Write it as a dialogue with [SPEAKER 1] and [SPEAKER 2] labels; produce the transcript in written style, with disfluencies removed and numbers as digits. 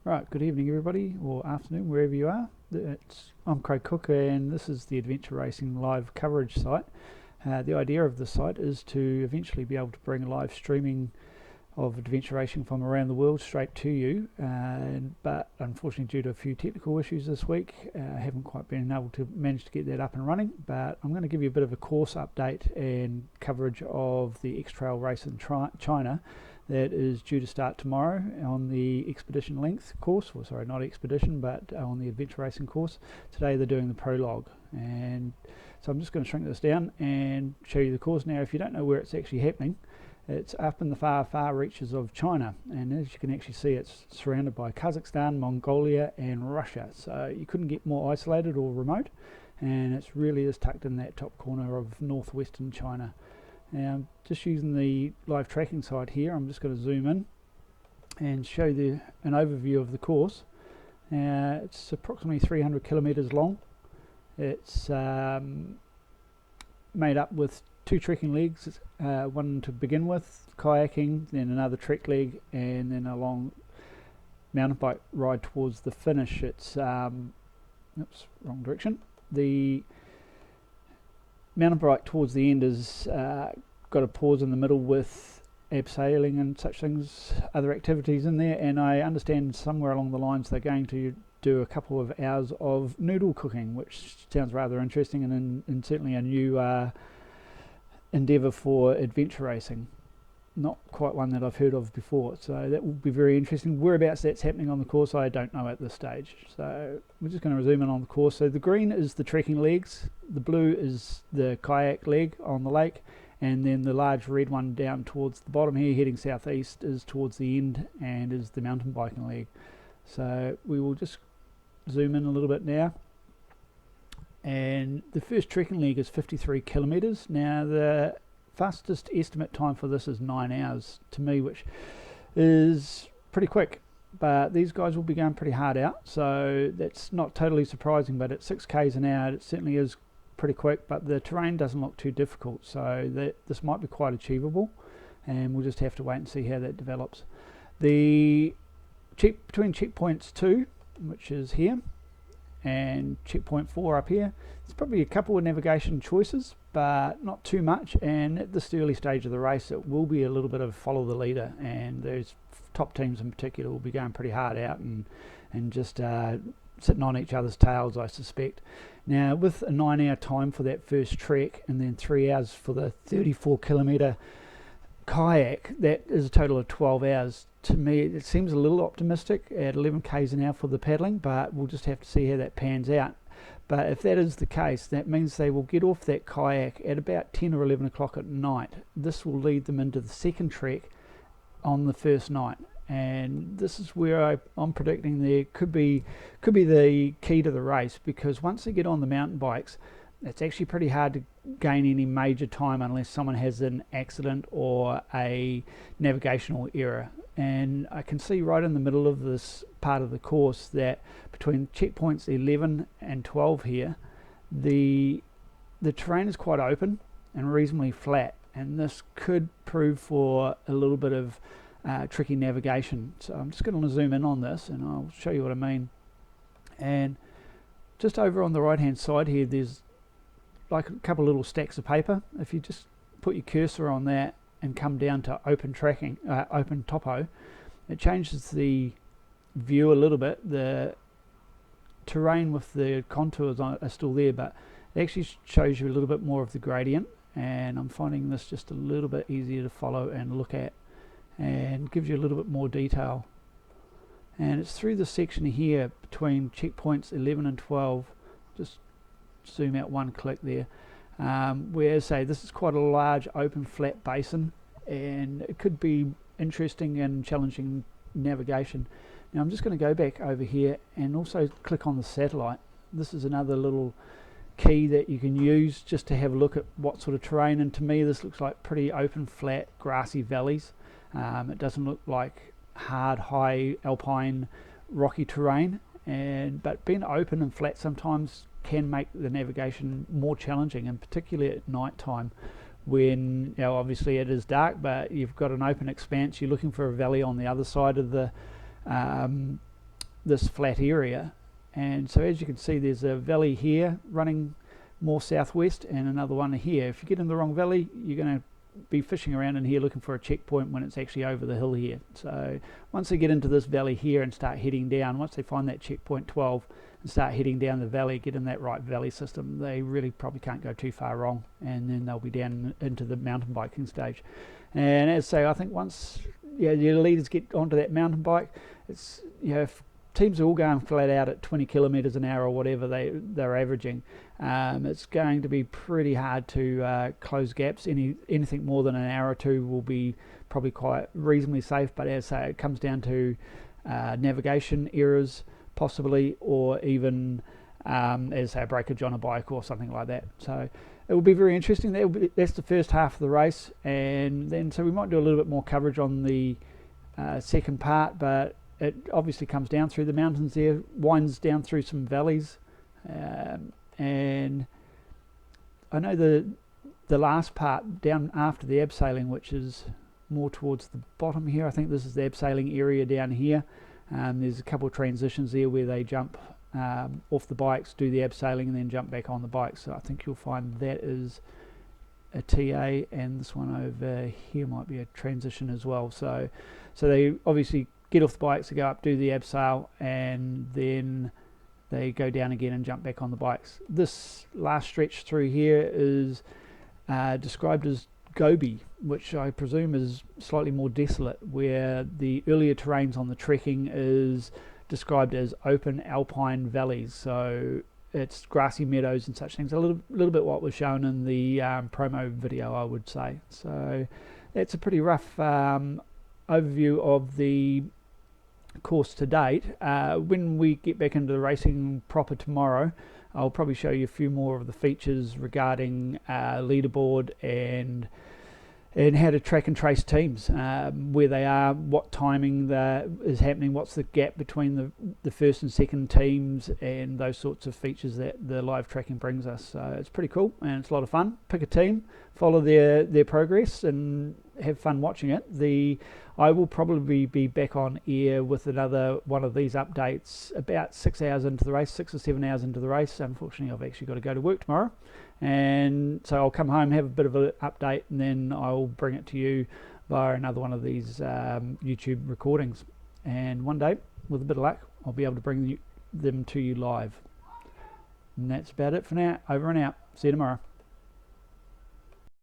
[SPEAKER 1] Right, good evening everybody, or afternoon, wherever you are. I'm Craig Cook and this is the Adventure Racing live coverage site. The idea of the site is to eventually be able to bring live streaming of adventure racing from around the world straight to you, but unfortunately due to a few technical issues this week, I haven't quite been able to manage to get that up and running, but I'm going to give you a bit of a course update and coverage of the XTrail race in China that is due to start tomorrow on the expedition length course, or sorry, not expedition, but on the adventure racing course. Today they're doing the prologue, and so I'm just going to shrink this down and show you the course. Now, if you don't know where it's actually happening, it's up in the far reaches of China, and as you can actually see, it's surrounded by Kazakhstan, Mongolia and Russia, so you couldn't get more isolated or remote, and it really is tucked in that top corner of northwestern China. Now, just using the live tracking site here, I'm just going to zoom in and show you an overview of the course. It's approximately 300 kilometers long. It's made up with two trekking legs, one to begin with, kayaking, then another trek leg, and then a long mountain bike ride towards the finish. It's oops, wrong direction. The mountain bike towards the end is got a pause in the middle with abseiling and such things, other activities in there, and I understand somewhere along the lines they're going to do a couple of hours of noodle cooking, which sounds rather interesting and certainly a new endeavour for adventure racing. Not quite one that I've heard of before, so that will be very interesting. Whereabouts that's happening on the course I don't know at this stage, so we're just going to zoom in on the course. So the green is the trekking legs, the blue is the kayak leg on the lake, and then the large red one down towards the bottom here heading southeast is towards the end and is the mountain biking leg. So we will just zoom in a little bit now, and the first trekking leg is 53 kilometers. Now the fastest estimate time for this is 9 hours to me, which is pretty quick, but these guys will be going pretty hard out, so that's not totally surprising. But at 6 k's an hour it certainly is pretty quick, but the terrain doesn't look too difficult, so this might be quite achievable, and we'll just have to wait and see how that develops. The between checkpoints 2, which is here, and checkpoint 4 up here, there's probably a couple of navigation choices, but not too much, and at this early stage of the race it will be a little bit of follow the leader, and those top teams in particular will be going pretty hard out and just sitting on each other's tails, I suspect. Now, with a 9-hour time for that first trek and then 3 hours for the 34 kilometer kayak, that is a total of 12 hours. To me it seems a little optimistic at 11 k's an hour for the paddling, but we'll just have to see how that pans out. But if that is the case, that means they will get off that kayak at about 10 or 11 o'clock at night. This will lead them into the second trek on the first night, and this is where I'm predicting there could be the key to the race, because once they get on the mountain bikes, it's actually pretty hard to gain any major time unless someone has an accident or a navigational error. And I can see right in the middle of this part of the course that between checkpoints 11 and 12 here, the terrain is quite open and reasonably flat, and this could prove for a little bit of tricky navigation. So I'm just going to zoom in on this and I'll show you what I mean. And just over on the right hand side here, there's like a couple little stacks of paper. If you just put your cursor on that and come down to open tracking, open topo, it changes the view a little bit. The terrain with the contours are still there, but it actually shows you a little bit more of the gradient, and I'm finding this just a little bit easier to follow and look at, and gives you a little bit more detail. And it's through the section here between checkpoints 11 and 12, just zoom out one click there, where say this is quite a large open flat basin, and it could be interesting and challenging navigation. Now I'm just going to go back over here and also click on the satellite. This is another little key that you can use just to have a look at what sort of terrain, and to me this looks like pretty open flat grassy valleys. It doesn't look like hard high alpine rocky terrain, but being open and flat sometimes can make the navigation more challenging, and particularly at night time when, you know, obviously it is dark, but you've got an open expanse. You're looking for a valley on the other side of the this flat area. And so as you can see, there's a valley here running more southwest and another one here. If you get in the wrong valley, you're going to be fishing around in here looking for a checkpoint when it's actually over the hill here. So once they get into this valley here and start heading down, once they find that checkpoint 12 and start heading down the valley, get in that right valley system, they really probably can't go too far wrong, and then they'll be down into the mountain biking stage. And as I say, I think once your leaders get onto that mountain bike, it's, if teams are all going flat out at 20 kilometers an hour or whatever they're averaging, it's going to be pretty hard to close gaps. Anything more than an hour or two will be probably quite reasonably safe, but as I say, it comes down to navigation errors possibly, or even as I say, a breakage on a bike or something like that. So it will be very interesting. That's the first half of the race, and then so we might do a little bit more coverage on the second part, but it obviously comes down through the mountains there, winds down through some valleys, and I know the last part down after the abseiling, which is more towards the bottom here, I think this is the abseiling area down here. There's a couple of transitions there where they jump off the bikes, do the abseiling, and then jump back on the bikes. So I think you'll find that is a TA, and this one over here might be a transition as well. So they obviously get off the bikes, they go up, do the abseil, and then they go down again and jump back on the bikes. This last stretch through here is described as Gobi, which I presume is slightly more desolate, where the earlier terrains on the trekking is described as open alpine valleys. So it's grassy meadows and such things, a little bit what was shown in the promo video, I would say. So that's a pretty rough overview of the course to date. When we get back into the racing proper tomorrow, I'll probably show you a few more of the features regarding leaderboard and how to track and trace teams, where they are, what timing is happening, what's the gap between the first and second teams, and those sorts of features that the live tracking brings us. So it's pretty cool and it's a lot of fun. Pick a team, follow their progress, and have fun watching it. I will probably be back on air with another one of these updates about 6 hours into the race, 6 or 7 hours into the race. Unfortunately, I've actually got to go to work tomorrow, and so I'll come home, have a bit of an update, and then I'll bring it to you via another one of these YouTube recordings. And one day, with a bit of luck, I'll be able to bring them to you live. And that's about it for now. Over and out. See you tomorrow.